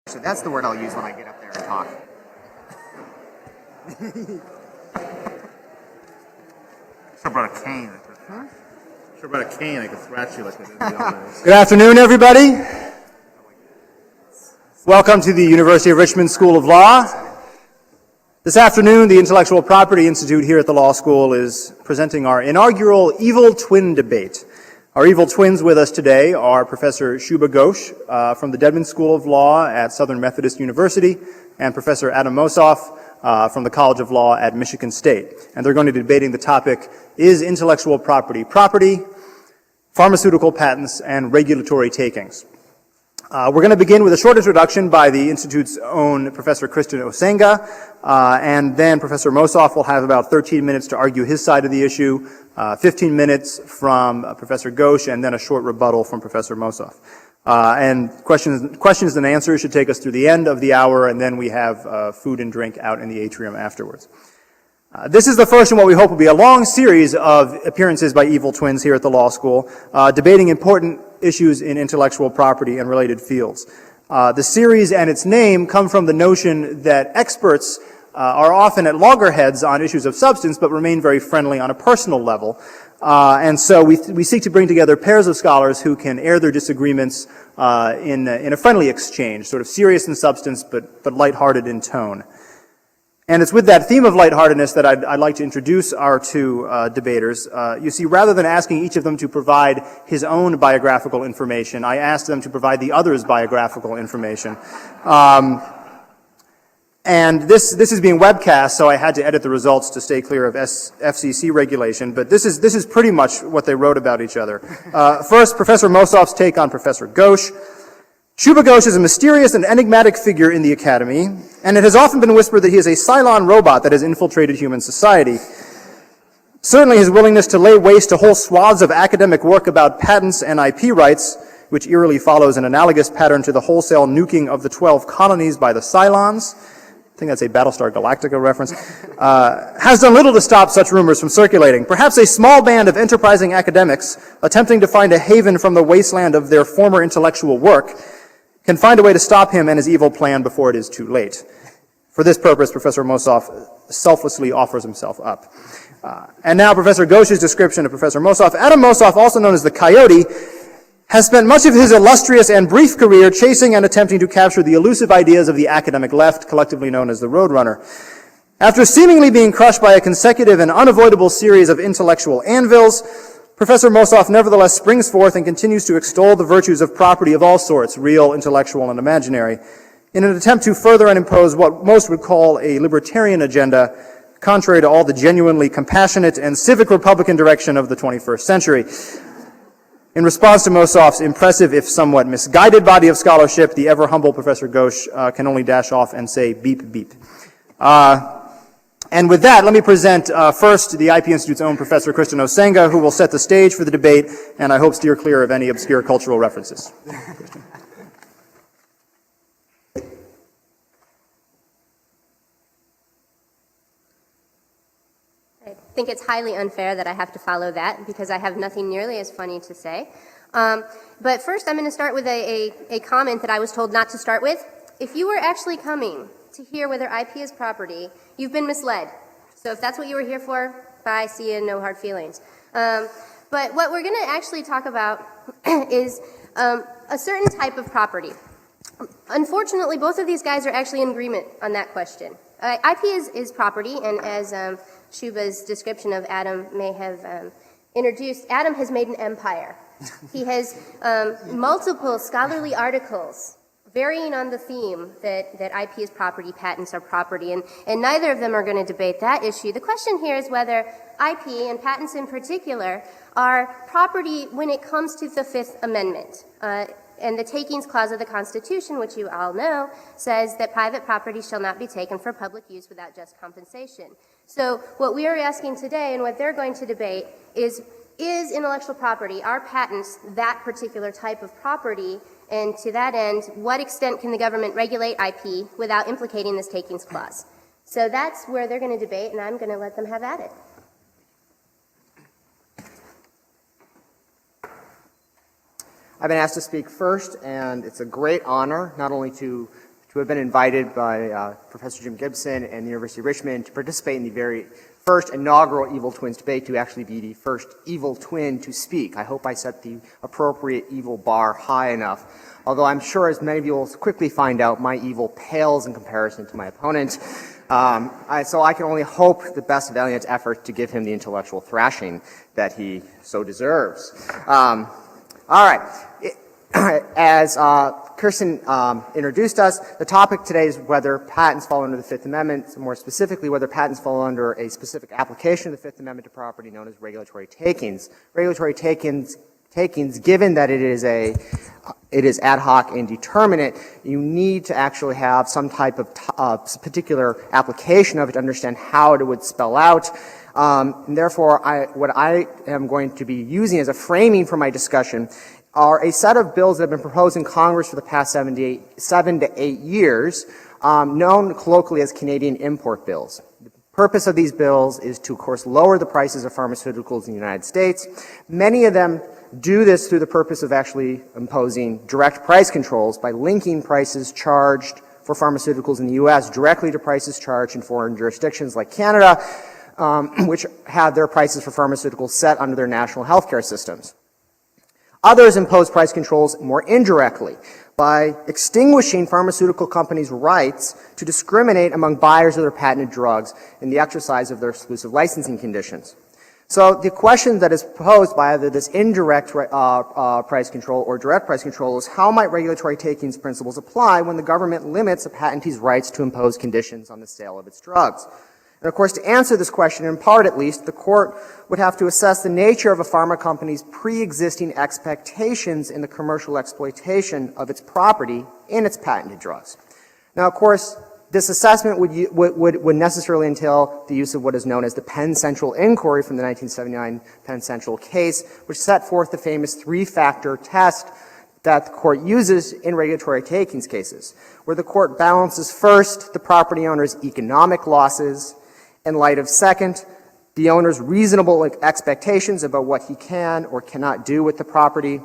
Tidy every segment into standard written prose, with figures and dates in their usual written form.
So that's the word I'll use when I get up there and talk. Should have brought a cane. Should have brought a cane. I could thrash you like I did the others. Good afternoon, everybody. Welcome to the University of Richmond School of Law. This afternoon, the Intellectual Property Institute here at the Law School is presenting our inaugural Evil Twin debate. Our evil twins with us today are Professor Shubha Ghosh from the Dedman School of Law at Southern Methodist University and Professor Adam Mossoff from the College of Law at Michigan State. And they're going to be debating the topic, is intellectual property property, pharmaceutical patents, and regulatory takings. We're going to begin with a short introduction by the Institute's own Professor Kristen Osenga, and then Professor Mossoff will have about 13 minutes to argue his side of the issue, 15 minutes from Professor Ghosh, and then a short rebuttal from Professor Mossoff. And questions and answers should take us through the end of the hour, and then we have food and drink out in the atrium afterwards. This is the first in what we hope will be a long series of appearances by evil twins here at the law school, debating important issues in intellectual property and related fields. The series and its name come from the notion that experts are often at loggerheads on issues of substance, but remain very friendly on a personal level. And so we seek to bring together pairs of scholars who can air their disagreements in a friendly exchange, sort of serious in substance, but lighthearted in tone. And it's with that theme of lightheartedness that I'd like to introduce our two debaters. You see, rather than asking each of them to provide his own biographical information, I asked them to provide the other's biographical information. And this is being webcast, so I had to edit the results to stay clear of FCC regulation, but this is pretty much what they wrote about each other. First, Professor Mossoff's take on Professor Ghosh. Shubha Ghosh is a mysterious and enigmatic figure in the academy, and it has often been whispered that he is a Cylon robot that has infiltrated human society. Certainly his willingness to lay waste to whole swaths of academic work about patents and IP rights, which eerily follows an analogous pattern to the wholesale nuking of the 12 colonies by the Cylons, I think that's a Battlestar Galactica reference, has done little to stop such rumors from circulating. Perhaps a small band of enterprising academics attempting to find a haven from the wasteland of their former intellectual work can find a way to stop him and his evil plan before it is too late. For this purpose, Professor Mossoff selflessly offers himself up. And now Professor Ghosh's description of Professor Mossoff. Adam Mossoff, also known as the Coyote, has spent much of his illustrious and brief career chasing and attempting to capture the elusive ideas of the academic left, collectively known as the Roadrunner. After seemingly being crushed by a consecutive and unavoidable series of intellectual anvils, Professor Mossoff nevertheless springs forth and continues to extol the virtues of property of all sorts, real, intellectual, and imaginary, in an attempt to further and impose what most would call a libertarian agenda, contrary to all the genuinely compassionate and civic Republican direction of the 21st century. In response to Mossoff's impressive, if somewhat misguided body of scholarship, the ever-humble Professor Ghosh can only dash off and say, beep, beep. And with that, let me present first the IP Institute's own Professor Kristen Osenga, who will set the stage for the debate, and I hope steer clear of any obscure cultural references. I think it's highly unfair that I have to follow that because I have nothing nearly as funny to say. But first, I'm going to start with a comment that I was told not to start with. If you were actually coming to hear whether IP is property, you've been misled. So if that's what you were here for, bye, see you, no hard feelings. But what we're going to actually talk about is a certain type of property. Unfortunately, both of these guys are actually in agreement on that question. IP is property, and as Shubha's description of Adam may have introduced, Adam has made an empire. He has multiple scholarly articles varying on the theme that IP is property, patents are property, and neither of them are going to debate that issue. The question here is whether IP, and patents in particular, are property when it comes to the Fifth Amendment. And the Takings Clause of the Constitution, which you all know, says that private property shall not be taken for public use without just compensation. So what we are asking today and what they're going to debate is intellectual property, our patents, that particular type of property? And to that end, what extent can the government regulate IP without implicating this Takings Clause? So that's where they're going to debate, and I'm going to let them have at it. I've been asked to speak first, and it's a great honor not only to to have been invited by Professor Jim Gibson and the University of Richmond to participate in the very first inaugural Evil Twins debate, to actually be the first evil twin to speak. I hope I set the appropriate evil bar high enough. Although I'm sure, as many of you will quickly find out, my evil pales in comparison to my opponent. So I can only hope the best valiant effort to give him the intellectual thrashing that he so deserves. All right. As Kirsten introduced us, the topic today is whether patents fall under the Fifth Amendment, more specifically whether patents fall under a specific application of the Fifth Amendment to property known as regulatory takings. Regulatory takings, given that it is ad hoc and determinate, you need to actually have some type of particular application of it to understand how it would spell out. And therefore, what I am going to be using as a framing for my discussion are a set of bills that have been proposed in Congress for the past 7 to 8 years, known colloquially as Canadian import bills. The purpose of these bills is to, of course, lower the prices of pharmaceuticals in the United States. Many of them do this through the purpose of actually imposing direct price controls by linking prices charged for pharmaceuticals in the U.S. directly to prices charged in foreign jurisdictions like Canada, which have their prices for pharmaceuticals set under their national healthcare systems. Others impose price controls more indirectly by extinguishing pharmaceutical companies' rights to discriminate among buyers of their patented drugs in the exercise of their exclusive licensing conditions. So the question that is posed by either this indirect price control or direct price control is how might regulatory takings principles apply when the government limits a patentee's rights to impose conditions on the sale of its drugs? And of course, to answer this question, in part at least, the court would have to assess the nature of a pharma company's pre-existing expectations in the commercial exploitation of its property in its patented drugs. Now, of course, this assessment would necessarily entail the use of what is known as the Penn Central Inquiry from the 1979 Penn Central case, which set forth the famous three-factor test that the court uses in regulatory takings cases, where the court balances first the property owner's economic losses in light of, second, the owner's reasonable expectations about what he can or cannot do with the property,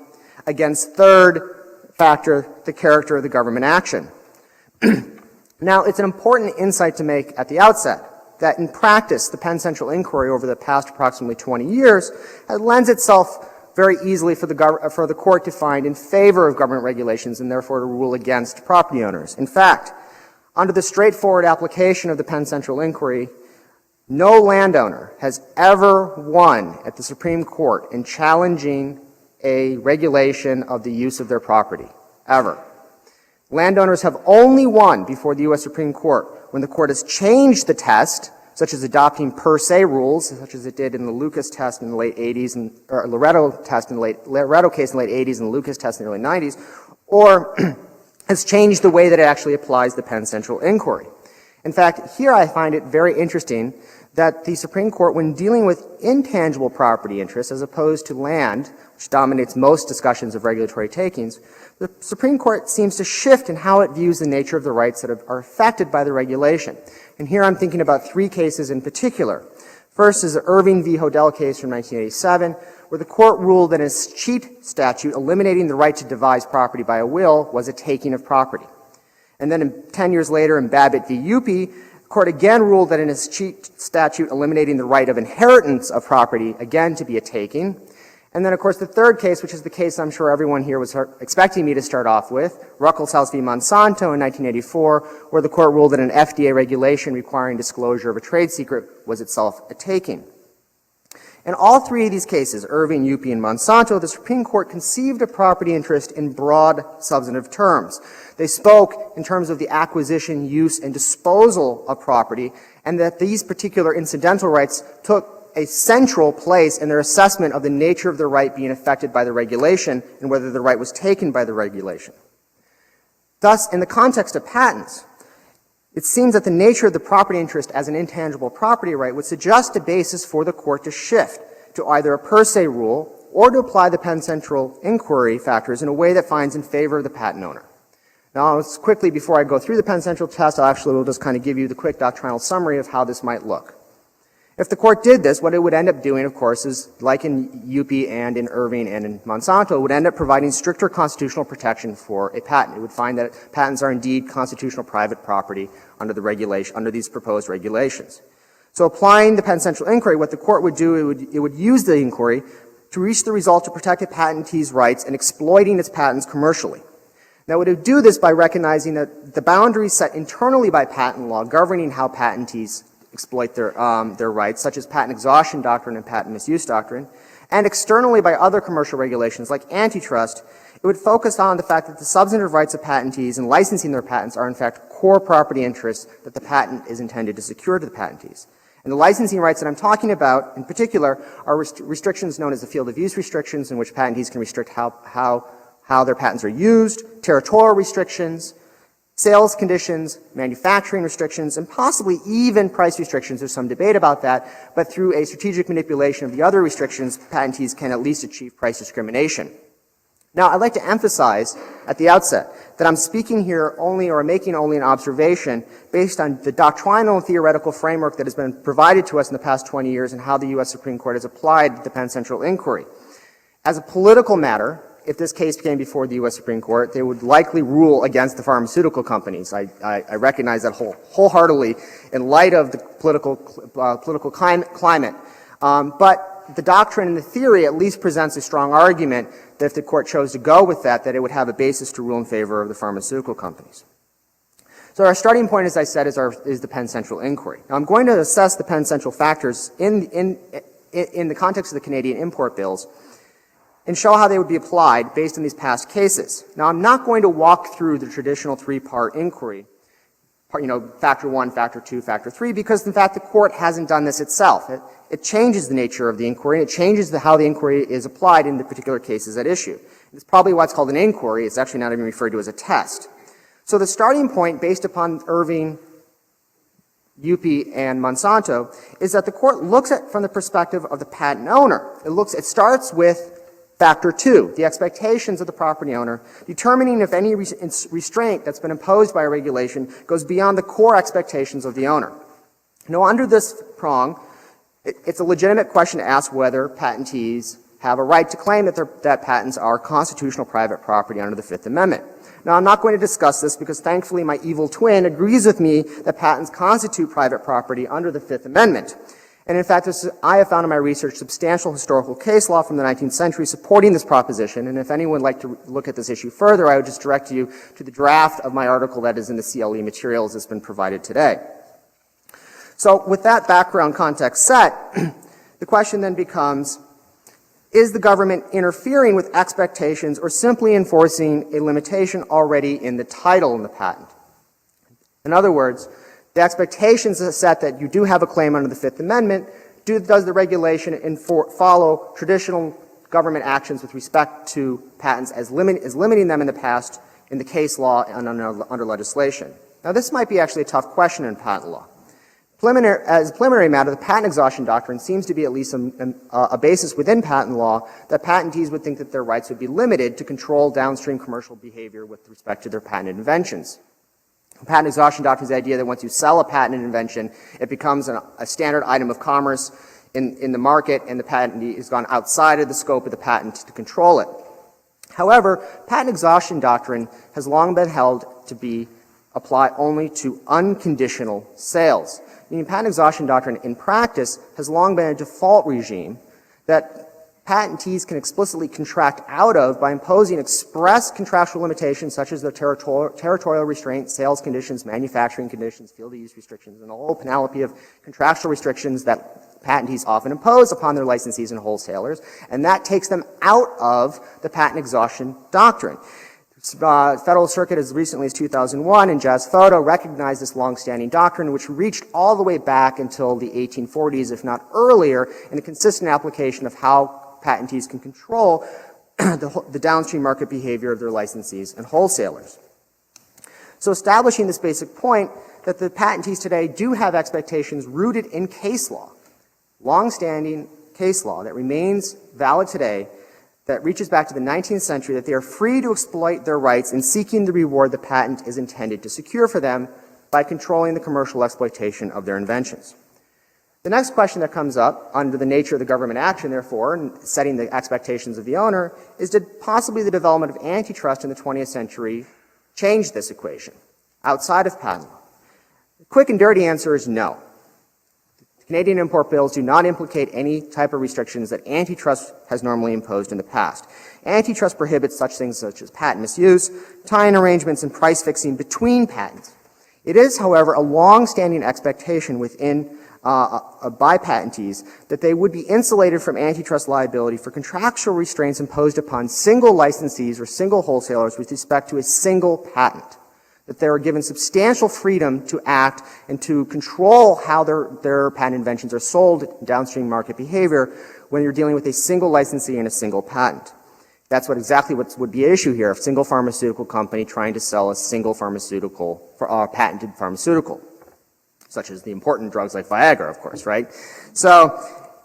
against, third factor, the character of the government action. Now, it's an important insight to make at the outset that in practice, the Penn Central Inquiry over the past approximately 20 years lends itself very easily for the court to find in favor of government regulations and therefore to rule against property owners. In fact, under the straightforward application of the Penn Central Inquiry, no landowner has ever won at the Supreme Court in challenging a regulation of the use of their property, ever. Landowners have only won before the U.S. Supreme Court when the court has changed the test, such as adopting per se rules, such as it did in the Lucas test in the late 80s, or Loretto case in the late 80s and the Lucas test in the early 90s, or has changed the way that it actually applies the Penn Central Inquiry. In fact, here I find it very interesting that the Supreme Court, when dealing with intangible property interests as opposed to land, which dominates most discussions of regulatory takings, the Supreme Court seems to shift in how it views the nature of the rights that are affected by the regulation. And here I'm thinking about three cases in particular. First is the Irving v. Hodel case from 1987, where the court ruled that a cheat statute eliminating the right to devise property by a will was a taking of property. And then 10 years later in Babbitt v. Yuppie, the court again ruled that in a cheat statute eliminating the right of inheritance of property, again to be a taking. And then, of course, the third case, which is the case I'm sure everyone here was expecting me to start off with, Ruckelshaus v. Monsanto in 1984, where the court ruled that an FDA regulation requiring disclosure of a trade secret was itself a taking. In all three of these cases, Irving, Yuppie, and Monsanto, the Supreme Court conceived a property interest in broad substantive terms. They spoke in terms of the acquisition, use, and disposal of property, and that these particular incidental rights took a central place in their assessment of the nature of the right being affected by the regulation and whether the right was taken by the regulation. Thus, in the context of patents, it seems that the nature of the property interest as an intangible property right would suggest a basis for the court to shift to either a per se rule or to apply the Penn Central Inquiry factors in a way that finds in favor of the patent owner. Now, quickly, before I go through the Penn Central test, I actually will just kind of give you the quick doctrinal summary of how this might look. If the court did this, what it would end up doing, of course, is like in UP and in Irving and in Monsanto, it would end up providing stricter constitutional protection for a patent. It would find that patents are indeed constitutional private property under these proposed regulations. So applying the Penn Central inquiry, what the court would do, it would use the inquiry to reach the result to protect a patentee's rights and exploiting its patents commercially. Now, it would do this by recognizing that the boundaries set internally by patent law governing how patentees exploit their rights, such as patent exhaustion doctrine and patent misuse doctrine, and externally by other commercial regulations like antitrust, it would focus on the fact that the substantive rights of patentees in licensing their patents are in fact core property interests that the patent is intended to secure to the patentees. And the licensing rights that I'm talking about, in particular, are restrictions known as the field of use restrictions, in which patentees can restrict how their patents are used, territorial restrictions, sales conditions, manufacturing restrictions, and possibly even price restrictions. There's some debate about that, but through a strategic manipulation of the other restrictions, patentees can at least achieve price discrimination. Now, I'd like to emphasize at the outset that I'm speaking here only or making only an observation based on the doctrinal and theoretical framework that has been provided to us in the past 20 years and how the U.S. Supreme Court has applied the Penn Central inquiry. As a political matter, if this case came before the U.S. Supreme Court, they would likely rule against the pharmaceutical companies. I recognize that wholeheartedly in light of the political climate. But the doctrine and the theory at least presents a strong argument that if the court chose to go with that, that it would have a basis to rule in favor of the pharmaceutical companies. So our starting point, as I said, is the Penn Central inquiry. Now, I'm going to assess the Penn Central factors in the context of the Canadian import bills and show how they would be applied based on these past cases. Now, I'm not going to walk through the traditional three-part inquiry, factor 1, factor 2, factor 3, because in fact the court hasn't done this itself. It changes the nature of the inquiry, and it changes how the inquiry is applied in the particular cases at issue. It's probably what's called an inquiry. It's actually not even referred to as a test. So the starting point, based upon Irving, UP, and Monsanto, is that the court looks at from the perspective of the patent owner. It starts with factor 2, the expectations of the property owner, determining if any restraint that's been imposed by a regulation goes beyond the core expectations of the owner. Now, under this prong, it's a legitimate question to ask whether patentees have a right to claim that patents are constitutional private property under the Fifth Amendment. Now, I'm not going to discuss this because thankfully my evil twin agrees with me that patents constitute private property under the Fifth Amendment. And in fact, I have found in my research substantial historical case law from the 19th century supporting this proposition. And if anyone would like to look at this issue further, I would just direct you to the draft of my article that is in the CLE materials that's been provided today. So with that background context set, the question then becomes, is the government interfering with expectations or simply enforcing a limitation already in the title in the patent? In other words, the expectations are set that you do have a claim under the Fifth Amendment. Does the regulation follow traditional government actions with respect to patents as limiting them in the past in the case law and under legislation? Now, this might be actually a tough question in patent law. As a preliminary matter, the patent exhaustion doctrine seems to be at least a basis within patent law that patentees would think that their rights would be limited to control downstream commercial behavior with respect to their patented inventions. The patent exhaustion doctrine is the idea that once you sell a patented invention, it becomes a standard item of commerce in the market, and the patentee has gone outside of the scope of the patent to control it. However, patent exhaustion doctrine has long been held to apply only to unconditional sales. Meaning patent exhaustion doctrine in practice has long been a default regime that patentees can explicitly contract out of by imposing express contractual limitations such as the territorial restraints, sales conditions, manufacturing conditions, field of use restrictions, and a whole panoply of contractual restrictions that patentees often impose upon their licensees and wholesalers, and that takes them out of the patent exhaustion doctrine. Federal Circuit as recently as 2001 in Jazz Photo recognized this longstanding doctrine, which reached all the way back until the 1840s, if not earlier, in a consistent application of how patentees can control the downstream market behavior of their licensees and wholesalers. So establishing this basic point that the patentees today do have expectations rooted in case law, longstanding case law that remains valid today, that reaches back to the 19th century, that they are free to exploit their rights in seeking the reward the patent is intended to secure for them by controlling the commercial exploitation of their inventions. The next question that comes up under the nature of the government action, therefore, and setting the expectations of the owner, is did possibly the development of antitrust in the 20th century change this equation outside of patent law? The quick and dirty answer is no. Canadian import bills do not implicate any type of restrictions that antitrust has normally imposed in the past. Antitrust prohibits such things such as patent misuse, tie-in arrangements, and price fixing between patents. It is, however, a long-standing expectation within by patentees that they would be insulated from antitrust liability for contractual restraints imposed upon single licensees or single wholesalers with respect to a single patent, that they are given substantial freedom to act and to control how their patent inventions are sold in downstream market behavior when you're dealing with a single licensee and a single patent. That's exactly what would be an issue here, a single pharmaceutical company trying to sell a single pharmaceutical, patented pharmaceutical, such as the important drugs like Viagra, of course, right? So,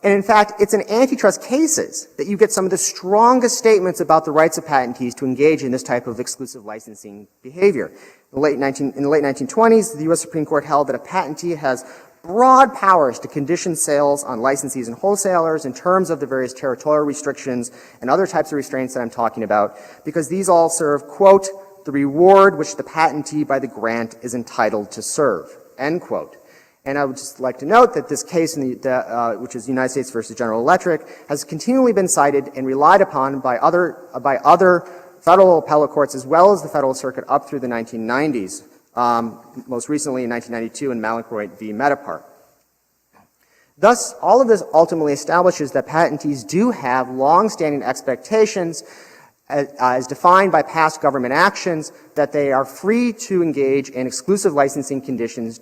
and in fact, it's in antitrust cases that you get some of the strongest statements about the rights of patentees to engage in this type of exclusive licensing behavior. In the late 1920s, the U.S. Supreme Court held that a patentee has broad powers to condition sales on licensees and wholesalers in terms of the various territorial restrictions and other types of restraints that I'm talking about, because these all serve, quote, the reward which the patentee by the grant is entitled to serve, end quote. And I would just like to note that this case, which is United States versus General Electric, has continually been cited and relied upon by other federal appellate courts as well as the Federal Circuit up through the 1990s, most recently in 1992 in Mallinckrodt v. Medipart. Thus, all of this ultimately establishes that patentees do have long-standing expectations as defined by past government actions, that they are free to engage in exclusive licensing conditions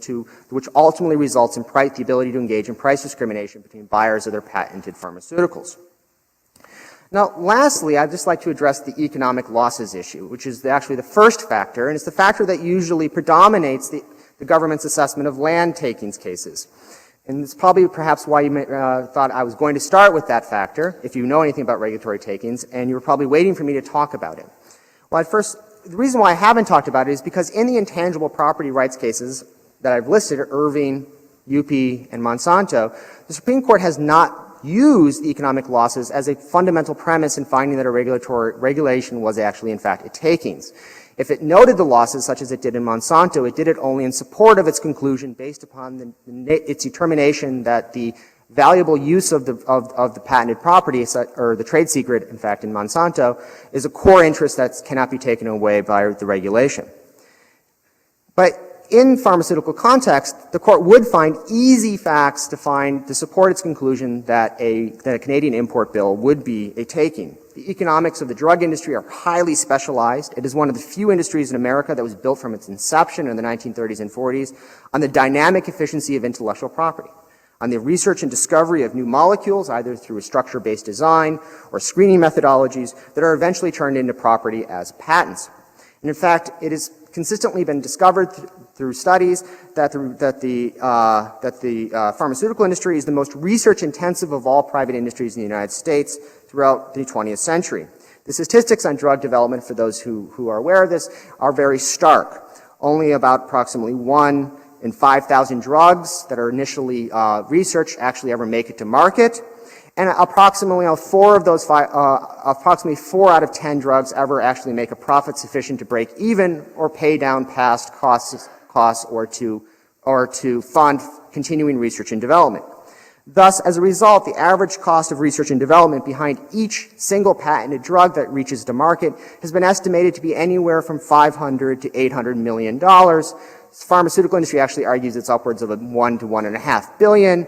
which ultimately results in the ability to engage in price discrimination between buyers of their patented pharmaceuticals. Now, lastly, I'd just like to address the economic losses issue, which is actually the first factor, and it's the factor that usually predominates the government's assessment of land takings cases. And it's probably perhaps why you thought I was going to start with that factor, if you know anything about regulatory takings, and you were probably waiting for me to talk about it. Well, the reason why I haven't talked about it is because in the intangible property rights cases that I've listed, Irving, UP, and Monsanto, the Supreme Court has not used the economic losses as a fundamental premise in finding that a regulation was actually, in fact, a takings. If it noted the losses, such as it did in Monsanto, it did it only in support of its conclusion based upon its determination that the valuable use of the patented property, or the trade secret, in fact, in Monsanto, is a core interest that cannot be taken away by the regulation. But in pharmaceutical context, the court would find easy facts to support its conclusion that a Canadian import bill would be a taking. The economics of the drug industry are highly specialized. It is one of the few industries in America that was built from its inception in the 1930s and 40s on the dynamic efficiency of intellectual property, on the research and discovery of new molecules, either through a structure-based design or screening methodologies that are eventually turned into property as patents. And in fact, it has consistently been discovered through studies that the pharmaceutical industry is the most research-intensive of all private industries in the United States throughout the 20th century. The statistics on drug development, for those who are aware of this, are very stark. Only about approximately 1 in 5,000 drugs that are initially researched actually ever make it to market. And approximately 4 out of 10 drugs ever actually make a profit sufficient to break even or pay down past costs or to fund continuing research and development. Thus, as a result, the average cost of research and development behind each single patented drug that reaches the market has been estimated to be anywhere from $500 to $800 million. The pharmaceutical industry actually argues it's upwards of $1 to $1.5 billion.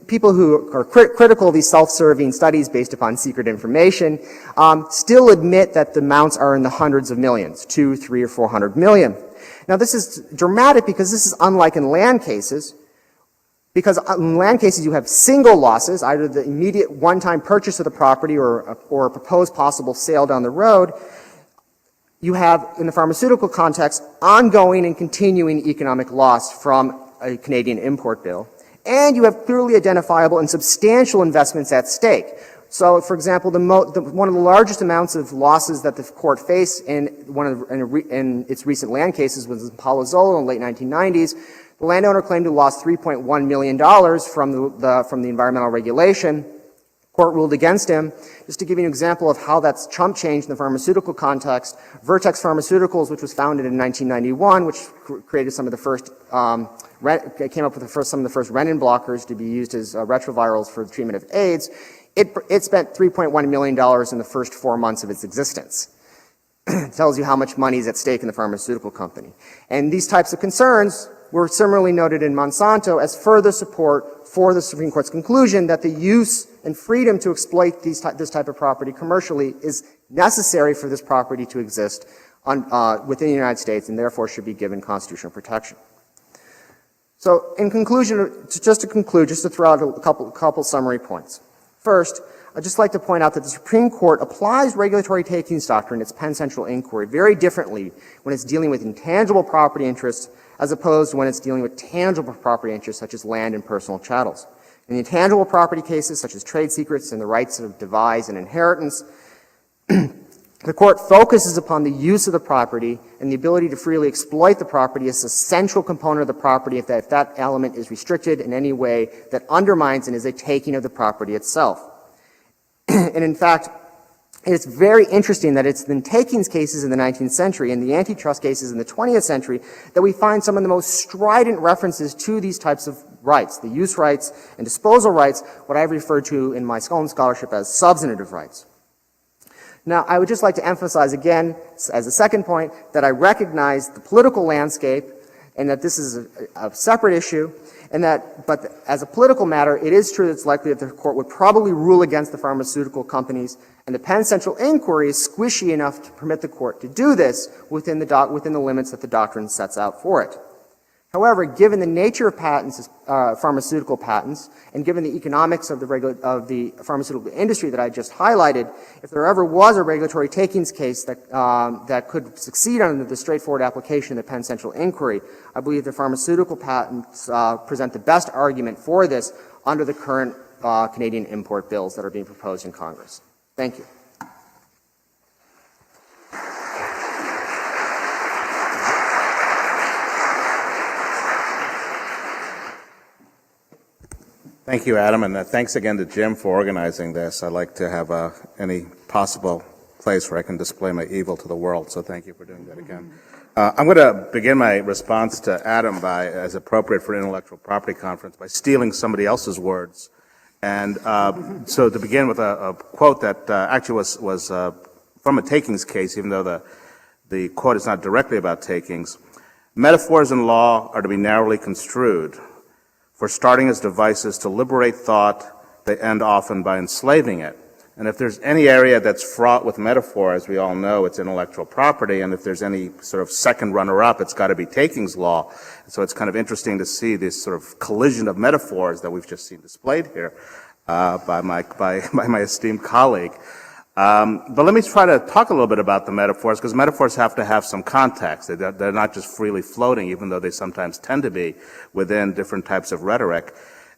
People who are critical of these self-serving studies based upon secret information still admit that the amounts are in the hundreds of millions, 200, 300, or 400 million. Now, this is dramatic because this is unlike in land cases. Because in land cases, you have single losses, either the immediate one-time purchase of the property or a proposed possible sale down the road. You have, in the pharmaceutical context, ongoing and continuing economic loss from a Canadian import bill. And you have clearly identifiable and substantial investments at stake. So, for example, one of the largest amounts of losses that the court faced in its recent land cases was in Palo Zolo in the late 1990s. The landowner claimed to lost $3.1 million from the environmental regulation. Court ruled against him. Just to give you an example of how that's chump change in the pharmaceutical context, Vertex Pharmaceuticals, which was founded in 1991, which created some of the first, came up with some of the first renin blockers to be used as retrovirals for the treatment of AIDS, it spent $3.1 million in the first 4 months of its existence. It tells you how much money is at stake in the pharmaceutical company. And these types of concerns were similarly noted in Monsanto as further support for the Supreme Court's conclusion that the use and freedom to exploit this type of property commercially is necessary for this property to exist within the United States and therefore should be given constitutional protection. So in conclusion, just to throw out a couple summary points. First, I'd just like to point out that the Supreme Court applies regulatory takings doctrine, its Penn Central inquiry, very differently when it's dealing with intangible property interests as opposed to when it's dealing with tangible property interests such as land and personal chattels. In the intangible property cases such as trade secrets and the rights of devise and inheritance, the court focuses upon the use of the property and the ability to freely exploit the property as a central component of the property if that element is restricted in any way that undermines and is a taking of the property itself. And in fact, it's very interesting that it's in takings cases in the 19th century and the antitrust cases in the 20th century that we find some of the most strident references to these types of rights, the use rights and disposal rights, what I've referred to in my own scholarship as substantive rights. Now, I would just like to emphasize again, as a second point, that I recognize the political landscape and that this is a separate issue, but as a political matter, it is true that it's likely that the court would probably rule against the pharmaceutical companies, and the Penn Central inquiry is squishy enough to permit the court to do this within the limits that the doctrine sets out for it. However, given the nature of patents, pharmaceutical patents, and given the economics of the pharmaceutical industry that I just highlighted, if there ever was a regulatory takings case that could succeed under the straightforward application of the Penn Central inquiry, I believe the pharmaceutical patents present the best argument for this under the current Canadian import bills that are being proposed in Congress. Thank you. Thank you, Adam, and thanks again to Jim for organizing this. I'd like to have any possible place where I can display my evil to the world, so thank you for doing that again. I'm going to begin my response to Adam as appropriate for an intellectual property conference, by stealing somebody else's words. And so to begin with a quote that actually was from a takings case, even though the quote is not directly about takings. Metaphors in law are to be narrowly construed. For starting as devices to liberate thought, they end often by enslaving it. And if there's any area that's fraught with metaphor, as we all know, it's intellectual property, and if there's any sort of second runner-up, it's got to be takings law. So it's kind of interesting to see this sort of collision of metaphors that we've just seen displayed here by my esteemed colleague. But let me try to talk a little bit about the metaphors, because metaphors have to have some context. They're not just freely floating, even though they sometimes tend to be within different types of rhetoric.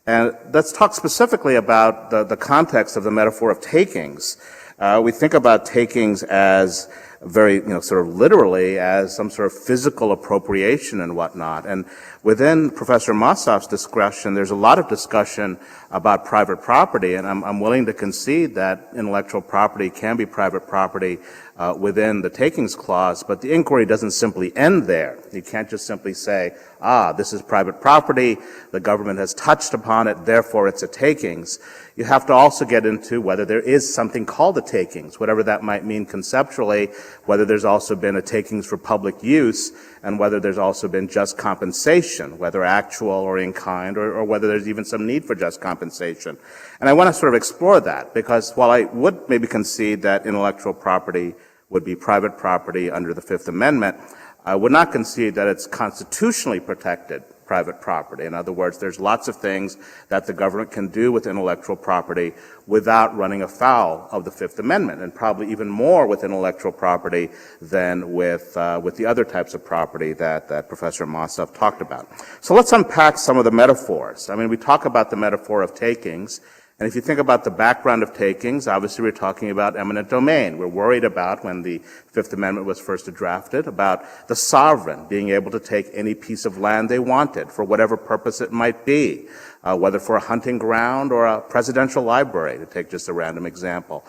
And let's talk specifically about the context of the metaphor of takings. We think about takings as very, sort of literally as some sort of physical appropriation and whatnot. And within Professor Mossoff's discussion, there's a lot of discussion about private property, and I'm willing to concede that intellectual property can be private property within the takings clause, but the inquiry doesn't simply end there. You can't just simply say, this is private property, the government has touched upon it, therefore it's a takings. You have to also get into whether there is something called a takings, whatever that might mean conceptually, whether there's also been a takings for public use, and whether there's also been just compensation, whether actual or in kind, or whether there's even some need for just compensation. And I want to sort of explore that, because while I would maybe concede that intellectual property would be private property under the Fifth Amendment, I would not concede that it's constitutionally protected private property. In other words, there's lots of things that the government can do with intellectual property without running afoul of the Fifth Amendment, and probably even more with intellectual property than with the other types of property that Professor Mossoff talked about. So let's unpack some of the metaphors. I mean, we talk about the metaphor of takings, And if you think about the background of takings, obviously we're talking about eminent domain. We're worried about, when the Fifth Amendment was first drafted, about the sovereign being able to take any piece of land they wanted for whatever purpose it might be, whether for a hunting ground or a presidential library, to take just a random example.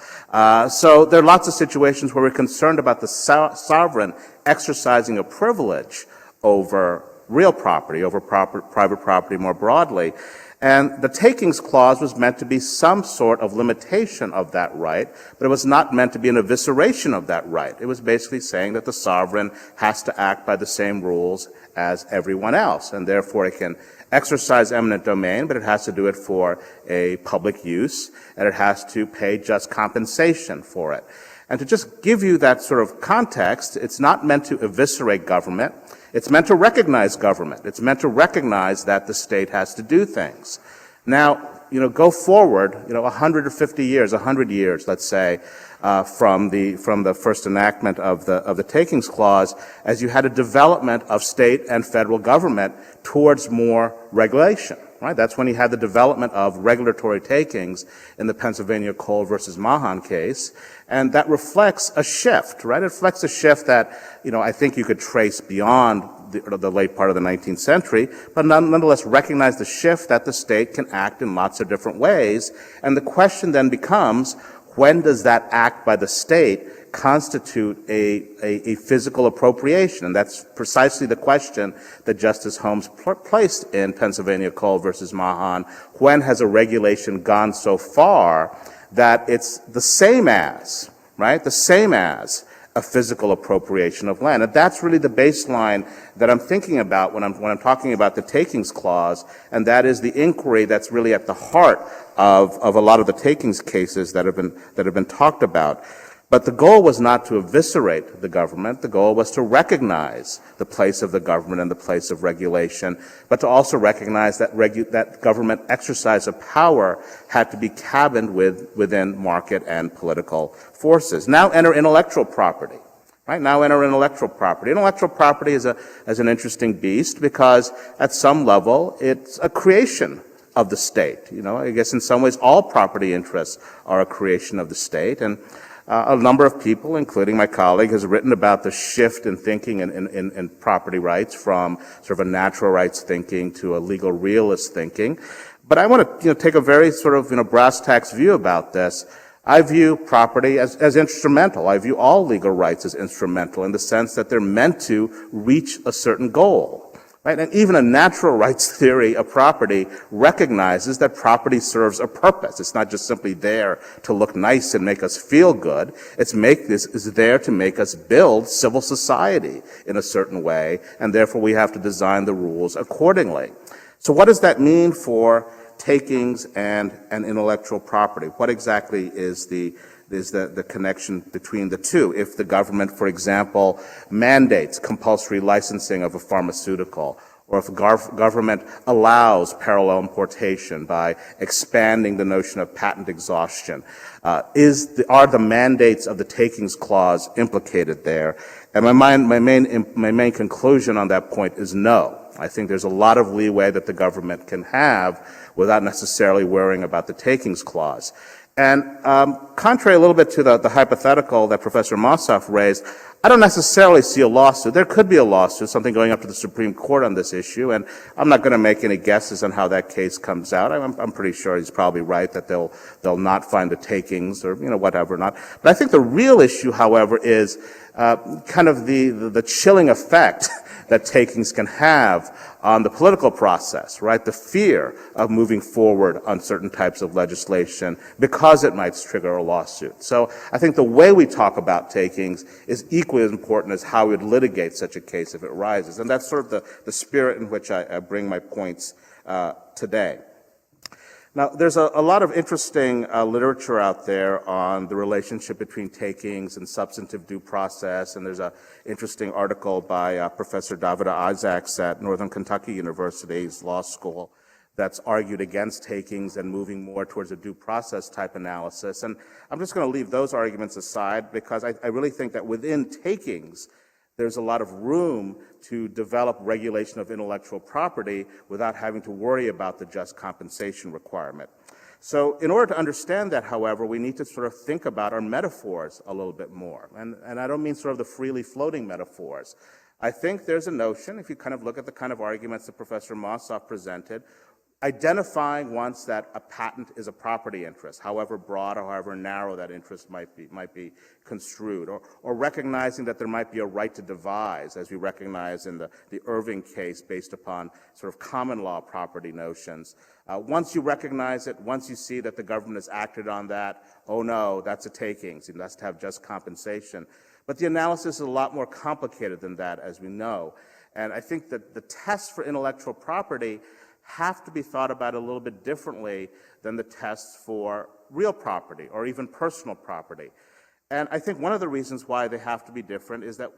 So there are lots of situations where we're concerned about the sovereign exercising a privilege over real property, over private property more broadly. And the takings clause was meant to be some sort of limitation of that right, but it was not meant to be an evisceration of that right. It was basically saying that the sovereign has to act by the same rules as everyone else, and therefore it can exercise eminent domain, but it has to do it for a public use, and it has to pay just compensation for it. And to just give you that sort of context, it's not meant to eviscerate government. It's meant to recognize government. It's meant to recognize that the state has to do things. Now, go forward, 150 years, 100 years, let's say, from the first enactment of the takings clause, as you had a development of state and federal government towards more regulation. Right? That's when you had the development of regulatory takings in the Pennsylvania Coal versus Mahan case. And that reflects a shift, right? It reflects a shift that, I think you could trace beyond the late part of the 19th century, but nonetheless recognize the shift that the state can act in lots of different ways. And the question then becomes, when does that act by the state constitute a physical appropriation? And that's precisely the question that Justice Holmes placed in Pennsylvania Coal versus Mahan. When has a regulation gone so far that it's the same as, right? The same as a physical appropriation of land. And that's really the baseline that I'm thinking about when I'm talking about the takings clause, and that is the inquiry that's really at the heart of a lot of the takings cases that have been talked about. But the goal was not to eviscerate the government. The goal was to recognize the place of the government and the place of regulation, but to also recognize that that government exercise of power had to be cabined within market and political forces. Now enter intellectual property. Right? Now enter intellectual property. Intellectual property is an interesting beast because at some level it's a creation of the state. I guess in some ways all property interests are a creation of the state, and a number of people, including my colleague, has written about the shift in thinking in property rights from sort of a natural rights thinking to a legal realist thinking. But I want to take a very sort of brass tacks view about this. I view property as instrumental. I view all legal rights as instrumental in the sense that they're meant to reach a certain goal. Right? And even a natural rights theory of property recognizes that property serves a purpose. It's not just simply there to look nice and make us feel good. It's there to make us build civil society in a certain way, and therefore we have to design the rules accordingly. So what does that mean for takings and intellectual property? What exactly is the connection between the two? If the government, for example, mandates compulsory licensing of a pharmaceutical, or if the government allows parallel importation by expanding the notion of patent exhaustion, are the mandates of the takings clause implicated there? And my main conclusion on that point is no. I think there's a lot of leeway that the government can have without necessarily worrying about the takings clause. And contrary a little bit to the hypothetical that Professor Mossoff raised, I don't necessarily see a lawsuit. There could be a lawsuit, something going up to the Supreme Court on this issue, and I'm not going to make any guesses on how that case comes out. I'm pretty sure he's probably right that they'll not find the takings or whatever not. But I think the real issue, however, is kind of the chilling effect that takings can have on the political process, right? The fear of moving forward on certain types of legislation because it might trigger a lawsuit. So I think the way we talk about takings is equally as important as how we'd litigate such a case if it arises. And that's sort of the spirit in which I bring my points today. Now, there's a lot of interesting literature out there on the relationship between takings and substantive due process, and there's an interesting article by Professor Davida Isaacs at Northern Kentucky University's law school that's argued against takings and moving more towards a due process type analysis. And I'm just going to leave those arguments aside because I really think that within takings, there's a lot of room to develop regulation of intellectual property without having to worry about the just compensation requirement. So in order to understand that, however, we need to sort of think about our metaphors a little bit more. And I don't mean sort of the freely floating metaphors. I think there's a notion, if you kind of look at the kind of arguments that Professor Mossoff presented, identifying once that a patent is a property interest, however broad or however narrow that interest might be construed, or recognizing that there might be a right to devise, as we recognize in the Irving case based upon sort of common law property notions. Once you recognize it, once you see that the government has acted on that, oh no, that's a takings, it must have just compensation. But the analysis is a lot more complicated than that, as we know. And I think that the tests for intellectual property have to be thought about a little bit differently than the tests for real property or even personal property. And I think one of the reasons why they have to be different is that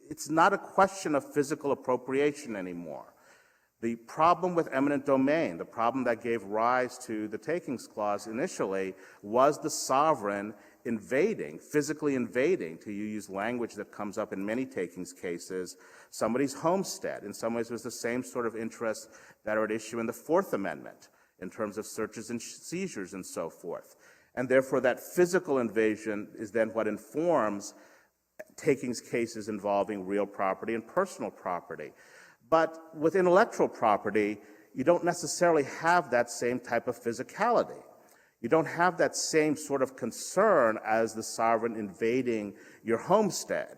it's not a question of physical appropriation anymore. The problem with eminent domain, the problem that gave rise to the takings clause initially, was the sovereign invading, physically invading, to use language that comes up in many takings cases, somebody's homestead. In some ways, it was the same sort of interests that are at issue in the Fourth Amendment in terms of searches and seizures and so forth. And therefore, that physical invasion is then what informs takings cases involving real property and personal property. But with intellectual property, you don't necessarily have that same type of physicality. You don't have that same sort of concern as the sovereign invading your homestead.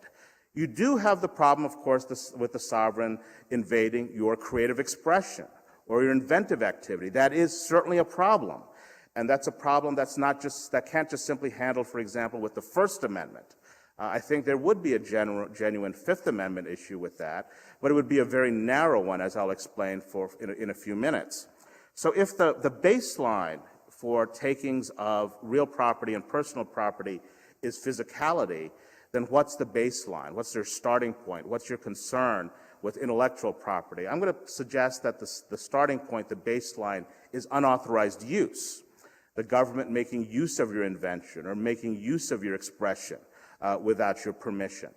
You do have the problem, of course, with the sovereign invading your creative expression or your inventive activity. That is certainly a problem. And that's a problem that can't just simply handle, for example, with the First Amendment. I think there would be a genuine Fifth Amendment issue with that, but it would be a very narrow one, as I'll explain in a few minutes. So if the baseline for takings of real property and personal property is physicality, then what's the baseline? What's your starting point? What's your concern with intellectual property? I'm going to suggest that the starting point, the baseline, is unauthorized use. The government making use of your invention or making use of your expression without your permission.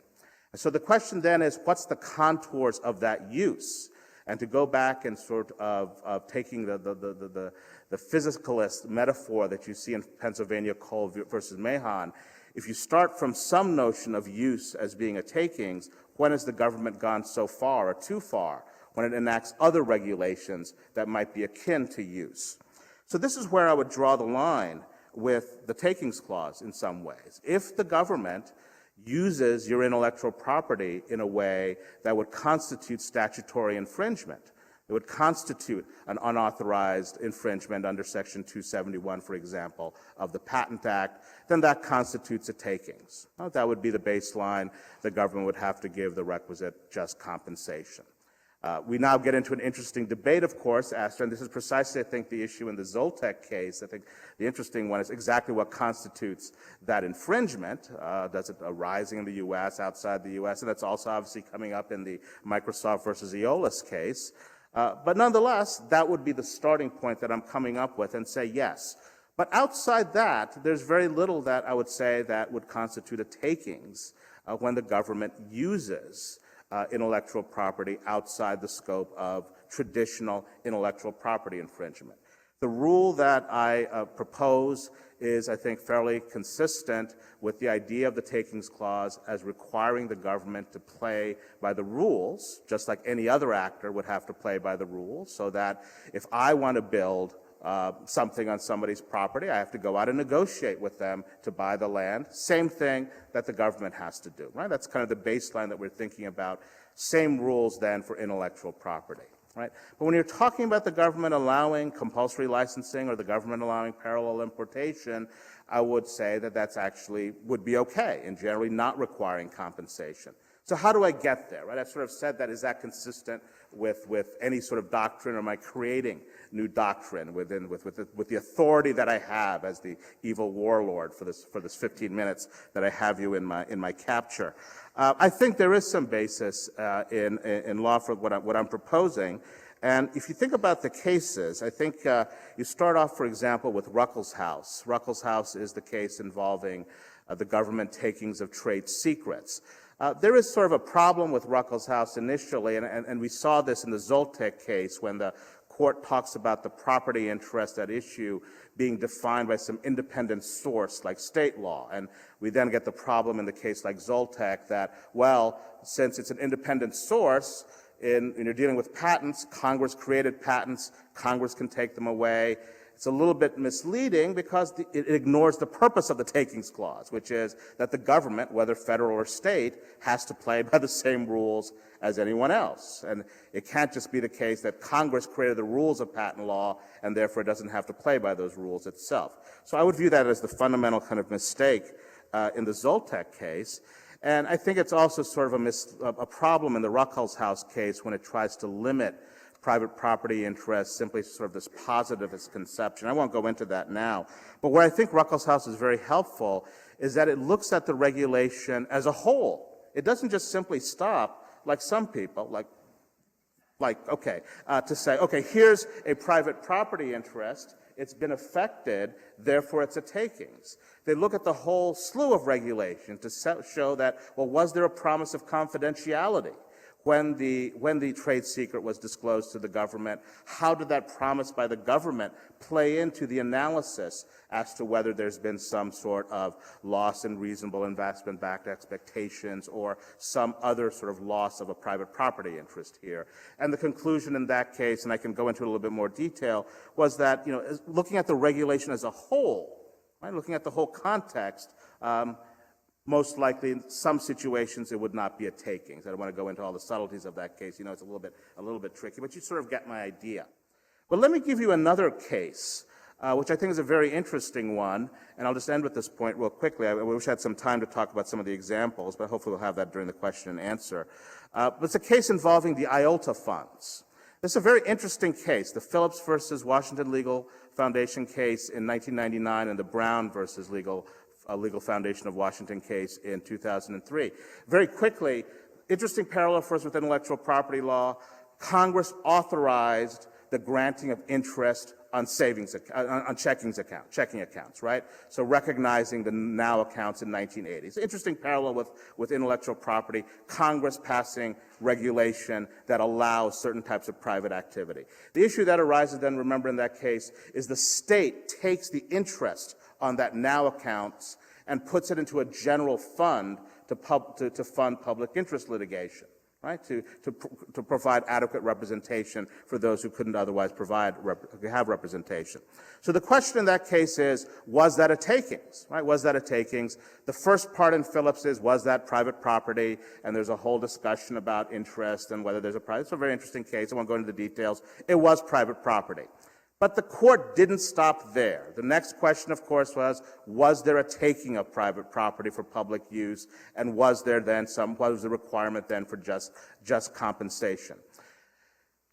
And so the question then is, what's the contours of that use? And to go back and sort of taking the physicalist metaphor that you see in Pennsylvania Cole versus Mahon, if you start from some notion of use as being a takings, when has the government gone so far or too far when it enacts other regulations that might be akin to use? So this is where I would draw the line with the takings clause in some ways. If the government uses your intellectual property in a way that would constitute statutory infringement, it would constitute an unauthorized infringement under Section 271, for example, of the Patent Act, then that constitutes a takings. That would be the baseline. The government would have to give the requisite just compensation. We now get into an interesting debate, of course, Astor, and this is precisely, I think, the issue in the Zoltek case. I think the interesting one is exactly what constitutes that infringement. Does it arising in the U.S., outside the U.S.? And that's also obviously coming up in the Microsoft versus Aeolus case. But nonetheless, that would be the starting point that I'm coming up with and say yes. But outside that, there's very little that I would say that would constitute a takings when the government uses intellectual property outside the scope of traditional intellectual property infringement. The rule that I propose is, I think, fairly consistent with the idea of the takings clause as requiring the government to play by the rules, just like any other actor would have to play by the rules, so that if I want to build something on somebody's property, I have to go out and negotiate with them to buy the land. Same thing that the government has to do, right? That's kind of the baseline that we're thinking about. Same rules then for intellectual property, right? But when you're talking about the government allowing compulsory licensing or the government allowing parallel importation, I would say that that's actually would be okay and generally not requiring compensation. So how do I get there, right? I've sort of said that. Is that consistent with any sort of doctrine, or am I creating new doctrine with the authority that I have as the evil warlord for this 15 minutes that I have you in my capture? I think there is some basis in law for what I'm proposing. And if you think about the cases, I think you start off, for example, with Ruckelshaus. Ruckelshaus is the case involving the government takings of trade secrets. There is sort of a problem with Ruckelshaus initially, and we saw this in the Zoltek case when the court talks about the property interest at issue being defined by some independent source like state law. And we then get the problem in the case like Zoltek that, well, since it's an independent source, when you're dealing with patents, Congress created patents, Congress can take them away. It's a little bit misleading because it ignores the purpose of the takings clause, which is that the government, whether federal or state, has to play by the same rules as anyone else. And it can't just be the case that Congress created the rules of patent law and therefore it doesn't have to play by those rules itself. So I would view that as the fundamental kind of mistake in the Zoltek case. And I think it's also sort of a problem in the Ruckelshaus case when it tries to limit private property interests, simply sort of this positivist conception. I won't go into that now. But where I think Ruckelshaus is very helpful is that it looks at the regulation as a whole. It doesn't just simply stop, like some people, to say, okay, here's a private property interest. It's been affected, therefore it's a takings. They look at the whole slew of regulation to show that, well, was there a promise of confidentiality? When the trade secret was disclosed to the government, how did that promise by the government play into the analysis as to whether there's been some sort of loss in reasonable investment-backed expectations or some other sort of loss of a private property interest here? And the conclusion in that case, and I can go into a little bit more detail, was that, looking at the regulation as a whole, right, looking at the whole context, most likely, in some situations, it would not be a takings. I don't want to go into all the subtleties of that case. It's a little bit tricky, but you sort of get my idea. But let me give you another case, which I think is a very interesting one, and I'll just end with this point real quickly. I wish I had some time to talk about some of the examples, but hopefully we'll have that during the question and answer. But it's a case involving the IOLTA funds. This is a very interesting case, the Phillips versus Washington Legal Foundation case in 1999 and the Brown versus Legal Foundation of Washington case in 2003. Very quickly, interesting parallel first with intellectual property law. Congress authorized the granting of interest on checking accounts, right? So recognizing the now accounts in 1980. It's an interesting parallel with intellectual property. Congress passing regulation that allows certain types of private activity. The issue that arises then, remember in that case, is the state takes the interest on that now accounts and puts it into a general fund to fund public interest litigation, right? To provide adequate representation for those who couldn't otherwise have representation. So the question in that case is, was that a takings, right? Was that a takings? The first part in Phillips is, was that private property? And there's a whole discussion about interest and whether there's it's a very interesting case. I won't go into the details. It was private property. But the court didn't stop there. The next question, of course, was there a taking of private property for public use? And was there then what was the requirement then for just compensation?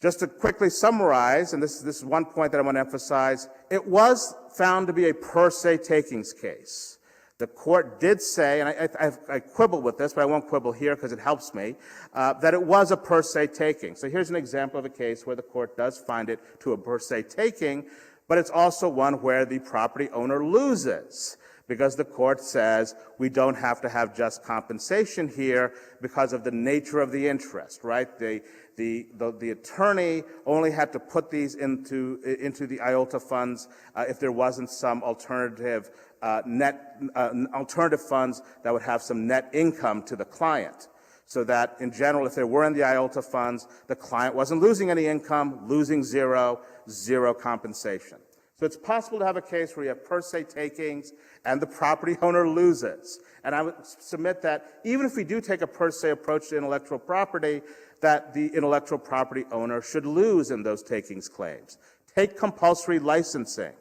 Just to quickly summarize, and this is one point that I want to emphasize, it was found to be a per se takings case. The court did say, and I quibble with this, but I won't quibble here because it helps me, that it was a per se taking. So here's an example of a case where the court does find it to a per se taking, but it's also one where the property owner loses because the court says we don't have to have just compensation here because of the nature of the interest, right? The attorney only had to put these into the IOLTA funds if there wasn't some alternative alternative funds that would have some net income to the client. So that in general, if there were in the IOLTA funds, the client wasn't losing any income, losing zero compensation. So it's possible to have a case where you have per se takings and the property owner loses. And I would submit that even if we do take a per se approach to intellectual property, that the intellectual property owner should lose in those takings claims. Take compulsory licensing,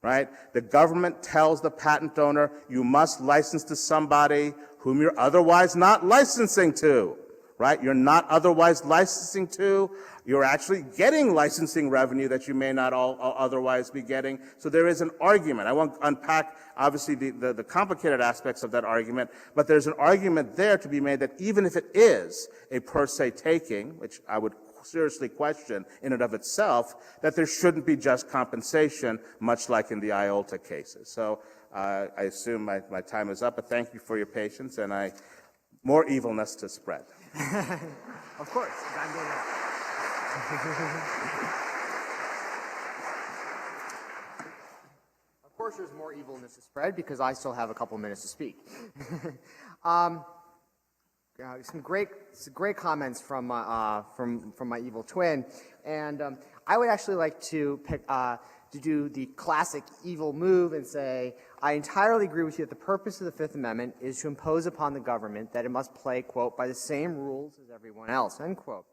right? The government tells the patent owner, you must license to somebody whom you're otherwise not licensing to, right? You're not otherwise licensing to. You're actually getting licensing revenue that you may not otherwise be getting. So there is an argument. I won't unpack, obviously, the complicated aspects of that argument, but there's an argument there to be made that even if it is a per se taking, which I would seriously question in and of itself, that there shouldn't be just compensation, much like in the IOLTA cases. So I assume my time is up, but thank you for your patience, and more evilness to spread. Of course. I'm doing that. course, there's more evilness to spread because I still have a couple minutes to speak. Some great comments from my evil twin, and I would actually like to do the classic evil move and say I entirely agree with you that the purpose of the Fifth Amendment is to impose upon the government that it must play, quote, by the same rules as everyone else, end quote.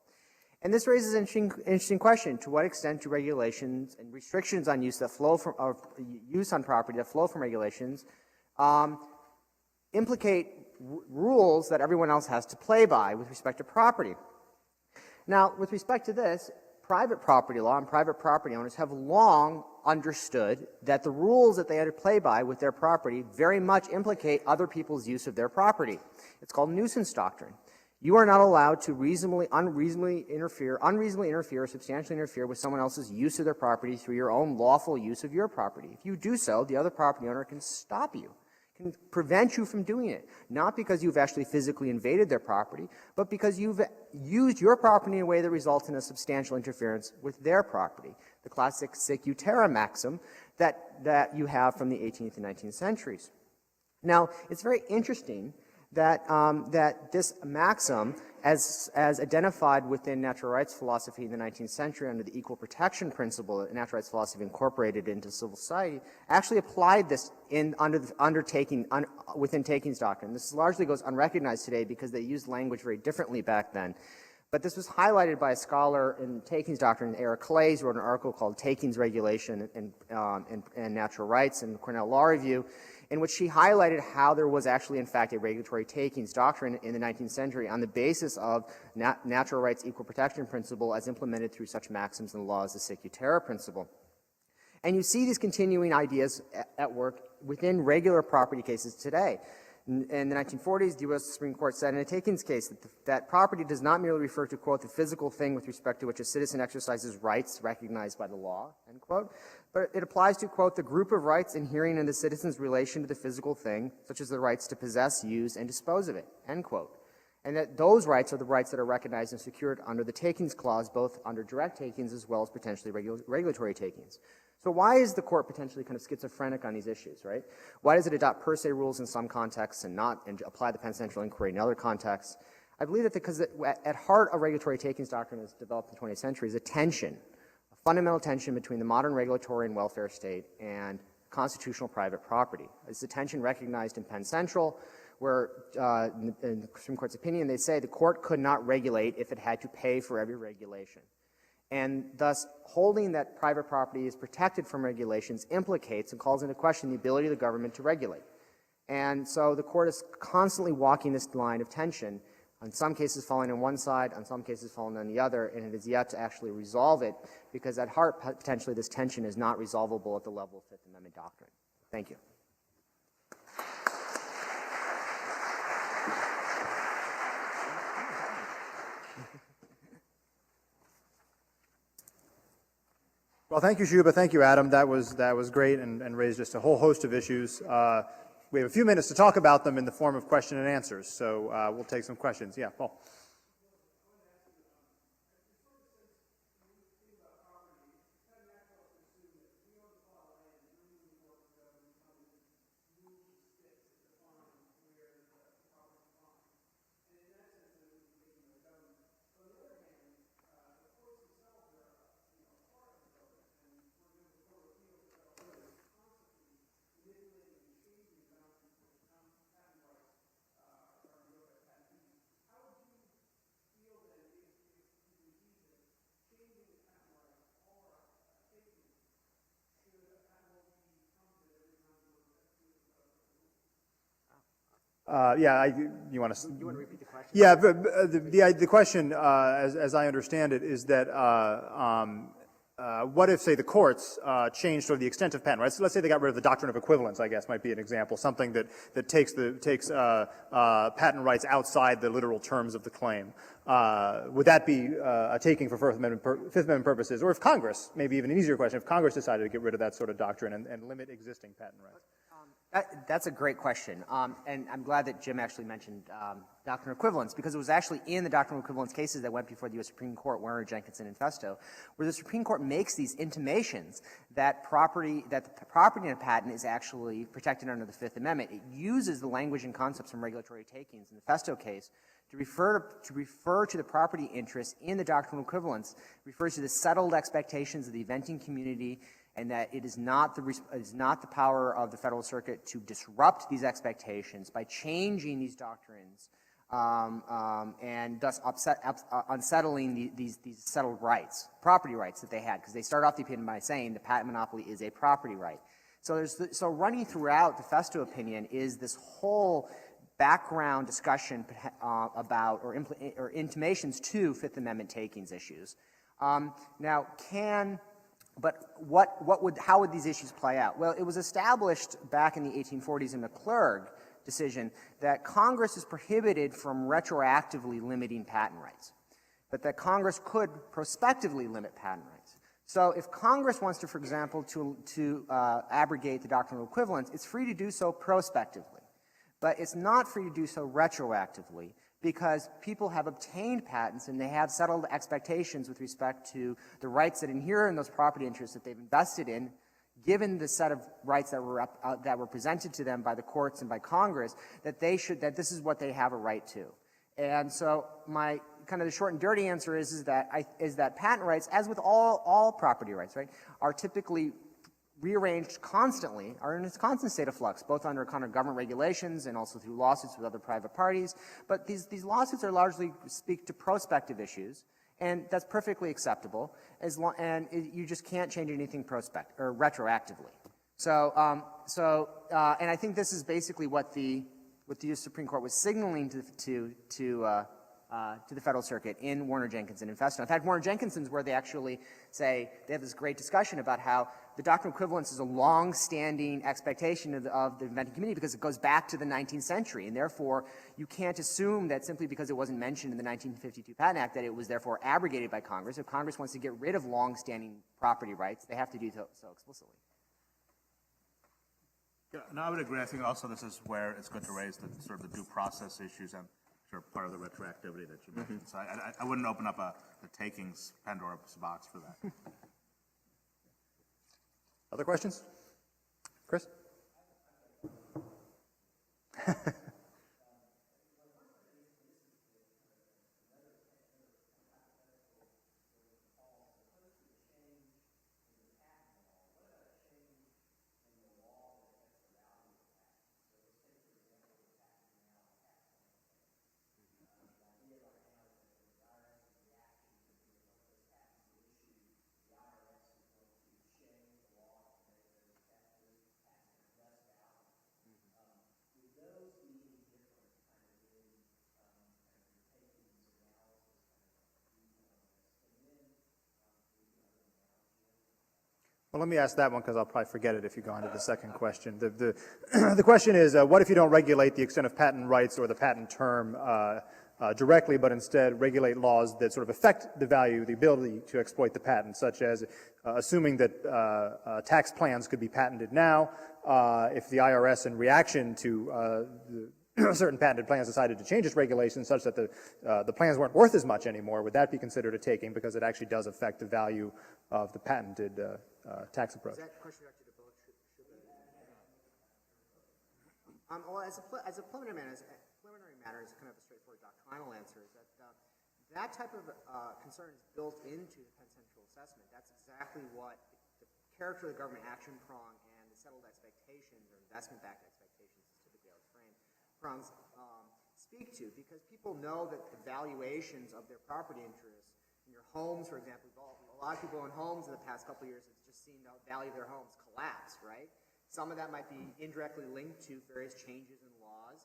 And this raises an interesting question: to what extent do regulations and restrictions on use that flow from use on property that flow from regulations implicate rules that everyone else has to play by with respect to property? Now, with respect to this, private property law and private property owners have long understood that the rules that they had to play by with their property very much implicate other people's use of their property. It's called nuisance doctrine. You are not allowed to unreasonably interfere, or substantially interfere with someone else's use of their property through your own lawful use of your property. If you do so, the other property owner can stop you, can prevent you from doing it, not because you've actually physically invaded their property, but because you've used your property in a way that results in a substantial interference with their property. The classic sic utera maxim that you have from the 18th and 19th centuries. Now, it's very interesting that this maxim, as identified within natural rights philosophy in the 19th century under the equal protection principle that natural rights philosophy incorporated into civil society, actually applied this within takings doctrine. This largely goes unrecognized today because they used language very differently back then. But this was highlighted by a scholar in takings doctrine, Eric Clays, who wrote an article called Takings Regulation and Natural Rights in the Cornell Law Review, in which she highlighted how there was actually, in fact, a regulatory takings doctrine in the 19th century on the basis of natural rights equal protection principle as implemented through such maxims and laws as the sic utera principle. And you see these continuing ideas at work within regular property cases today. In the 1940s, the U.S. Supreme Court said in a takings case that property does not merely refer to, quote, the physical thing with respect to which a citizen exercises rights recognized by the law, end quote, but it applies to, quote, the group of rights inhering in the citizen's relation to the physical thing, such as the rights to possess, use, and dispose of it, end quote. And that those rights are the rights that are recognized and secured under the takings clause, both under direct takings as well as potentially regulatory takings. So why is the court potentially kind of schizophrenic on these issues, right? Why does it adopt per se rules in some contexts and apply the Penn Central Inquiry in other contexts? I believe that because at heart of regulatory takings doctrine as developed in the 20th century is a fundamental tension between the modern regulatory and welfare state and constitutional private property. It's a tension recognized in Penn Central, where in the Supreme Court's opinion, they say the court could not regulate if it had to pay for every regulation. And thus, holding that private property is protected from regulations implicates and calls into question the ability of the government to regulate. And so the court is constantly walking this line of tension, in some cases falling on one side, in some cases falling on the other, and it is yet to actually resolve it, because at heart, potentially, this tension is not resolvable at the level of Fifth Amendment doctrine. Thank you. Well, thank you, Shubha. Thank you, Adam. That was great and raised just a whole host of issues. We have a few minutes to talk about them in the form of question and answers, so we'll take some questions. Yeah, Paul. You want to repeat the question? Yeah, the question, as I understand it, is that what if, say, the courts changed sort of the extent of patent rights? So let's say they got rid of the doctrine of equivalence, I guess, might be an example, something that takes patent rights outside the literal terms of the claim. Would that be a taking for Fifth Amendment purposes? Or if Congress, maybe even an easier question, if Congress decided to get rid of that sort of doctrine and limit existing patent rights? That's a great question, and I'm glad that Jim actually mentioned doctrinal equivalence, because it was actually in the doctrinal equivalence cases that went before the U.S. Supreme Court, Warner, Jenkinson, and Festo, where the Supreme Court makes these intimations that the property in a patent is actually protected under the Fifth Amendment. It uses the language and concepts from regulatory takings in the Festo case to refer to the property interest in the doctrinal equivalence, refers to the settled expectations of the eventing community, and that it is not the power of the Federal Circuit to disrupt these expectations by changing these doctrines and thus unsettling these settled rights, property rights that they had, because they start off the opinion by saying the patent monopoly is a property right. So running throughout the Festo opinion is this whole background discussion about or intimations to Fifth Amendment takings issues. But how would these issues play out? Well, it was established back in the 1840s in the McClurg decision that Congress is prohibited from retroactively limiting patent rights, but that Congress could prospectively limit patent rights. So if Congress wants to, for example, to abrogate the doctrinal equivalence, it's free to do so prospectively. But it's not free to do so retroactively, because people have obtained patents and they have settled expectations with respect to the rights that inhere in those property interests that they've invested in, given the set of rights that were presented to them by the courts and by Congress, that this is what they have a right to. And so my kind of the short and dirty answer is that patent rights, as with all property rights, right, are typically rearranged constantly, are in a constant state of flux, both under kind of government regulations and also through lawsuits with other private parties. But these lawsuits are largely speak to prospective issues, and that's perfectly acceptable. You just can't change anything retroactively. And I think this is basically what the U.S. Supreme Court was signaling to the Federal Circuit in Warner, Jenkinson, and Festo. In fact, Warner, Jenkinson's where they actually say, they have this great discussion about how the doctrinal equivalence is a long-standing expectation of the inventing community because it goes back to the 19th century, and therefore you can't assume that simply because it wasn't mentioned in the 1952 Patent Act that it was therefore abrogated by Congress. If Congress wants to get rid of long-standing property rights, they have to do so explicitly. Yeah, no, I would agree. I think also this is where it's good to raise the sort of the due process issues and part of the retroactivity that you mentioned. So I wouldn't open up the takings Pandora's box for that. Other questions? Chris? Well, let me ask that one because I'll probably forget it if you go on to the second question. The question is, what if you don't regulate the extent of patent rights or the patent term directly, but instead regulate laws that sort of affect the value, the ability to exploit the patent, such as assuming that tax plans could be patented now, if the IRS, in reaction to certain patented plans, decided to change its regulations such that the plans weren't worth as much anymore, would that be considered a taking because it actually does affect the value of the patented tax approach? Is that question directed to both? Well, as a preliminary matter, it's kind of a straightforward doctrinal answer, is that that type of concern is built into the Penn Central assessment. That's exactly what the character of the government action prong and the settled expectations or investment-backed expectations, is typically how it's framed, prongs speak to, because people know that the valuations of their property interests in your homes, for example, a lot of people own homes in the past couple of years have just seen the value of their homes collapse, right? Some of that might be indirectly linked to various changes in laws.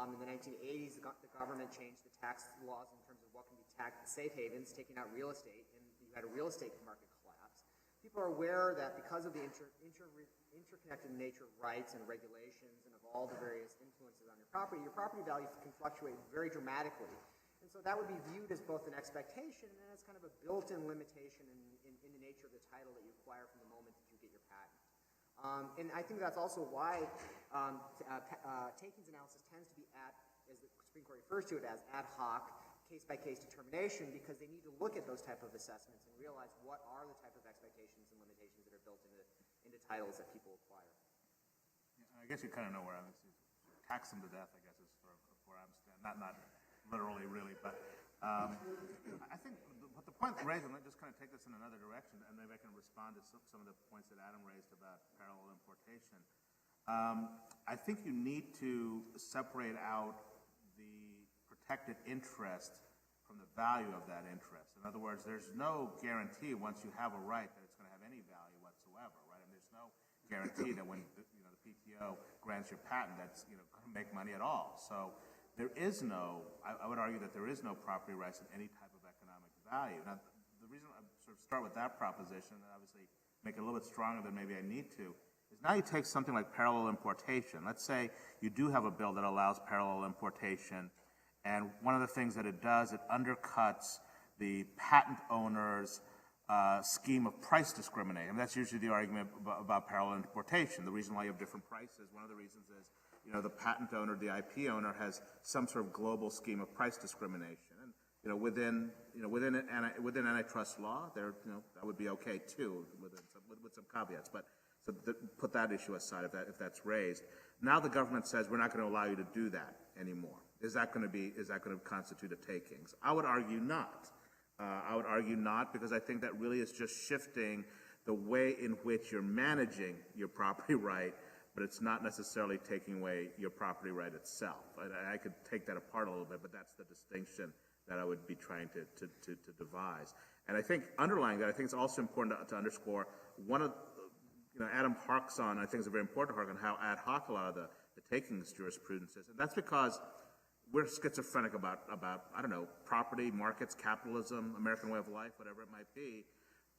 In the 1980s, the government changed the tax laws in terms of what can be taxed, safe havens, taking out real estate, and you had a real estate market collapse. People are aware that because of the interconnected nature of rights and regulations and of all the various influences on your property value can fluctuate very dramatically. And so that would be viewed as both an expectation and as kind of a built-in limitation in the nature of the title that you acquire from the moment that you get your patent. And I think that's also why takings analysis tends to be as the Supreme Court refers to it as, ad hoc, case-by-case determination, because they need to look at those type of assessments and realize what are the type of expectations and limitations that are built into titles that people acquire. Yeah, I guess you kind of know where I'm tax them to death, I guess, is where I'm standing. Not literally, really, but I think what the point raised, and let's just kind of take this in another direction, and maybe I can respond to some of the points that Adam raised about parallel importation. I think you need to separate out the protected interest from the value of that interest. In other words, there's no guarantee once you have a right that it's going to have any value whatsoever, right? And there's no guarantee that when the PTO grants your patent that's going to make money at all. So there is no, I would argue that there is no property rights in any type of economic value. Now, the reason I sort of start with that proposition, and obviously make it a little bit stronger than maybe I need to, is now you take something like parallel importation. Let's say you do have a bill that allows parallel importation, and one of the things that it does, it undercuts the patent owner's scheme of price discrimination. And that's usually the argument about parallel importation. The reason why you have different prices, one of the reasons is, the patent owner, the IP owner has some sort of global scheme of price discrimination. And, within antitrust law, that would be okay too, with some caveats. But so put that issue aside if that's raised. Now the government says we're not going to allow you to do that anymore. Is that going to constitute a takings? I would argue not. I would argue not, because I think that really is just shifting the way in which you're managing your property right, but it's not necessarily taking away your property right itself. I could take that apart a little bit, but that's the distinction that I would be trying to devise. And I think underlying that, I think it's also important to underscore one of, Adam harks on, I think it's very important to hark on how ad hoc a lot of the takings jurisprudence is. And that's because we're schizophrenic about, I don't know, property, markets, capitalism, American way of life, whatever it might be.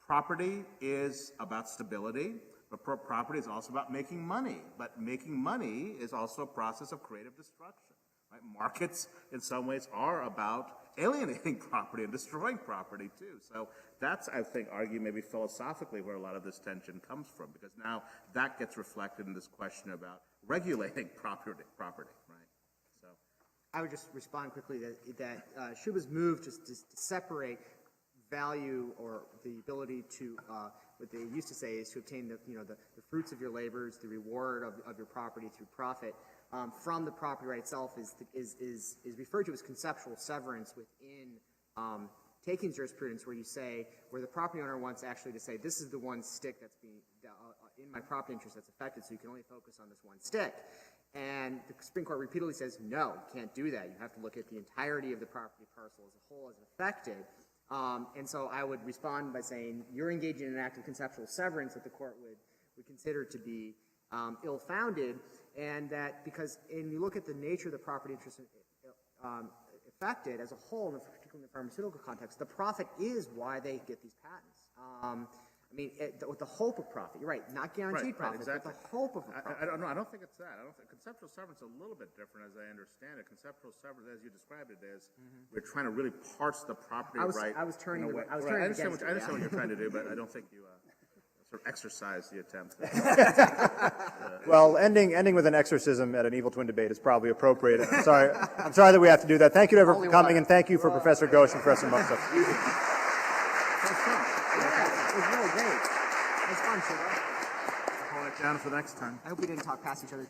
Property is about stability, but property is also about making money. But making money is also a process of creative destruction. Right? Markets, in some ways, are about alienating property and destroying property, too. So that's, I think, argue maybe philosophically where a lot of this tension comes from, because now that gets reflected in this question about regulating property, right? So I would just respond quickly that Shubha's move to separate value or the ability to, what they used to say is to obtain the fruits of your labors, the reward of your property through profit, from the property right itself is referred to as conceptual severance within takings jurisprudence, where the property owner wants actually to say, this is the one stick that's being, in my property interest that's affected, so you can only focus on this one stick. And the Supreme Court repeatedly says, no, you can't do that. You have to look at the entirety of the property parcel as a whole as affected. And so I would respond by saying, you're engaging in an act of conceptual severance that the court would consider to be ill-founded, and that because, and you look at the nature of the property interest affected as a whole, particularly in the pharmaceutical context, the profit is why they get these patents. With the hope of profit. You're right, not guaranteed profit, exactly. but the hope of profit. I don't think it's that. I don't think conceptual severance is a little bit different, as I understand it. Conceptual severance, as you described it, is we're trying to really parse the property right. I was turning away. I understand what you're trying to do, but I don't think you sort of exercised the attempt. Well, ending with an exorcism at an evil twin debate is probably appropriate. I'm sorry that we have to do that. Thank you to everyone for coming, and thank you for Professor Ghosh and Professor Mossoff. It was really great. It was fun, Shubha. Hold it down for the next time. I hope we didn't talk past each other.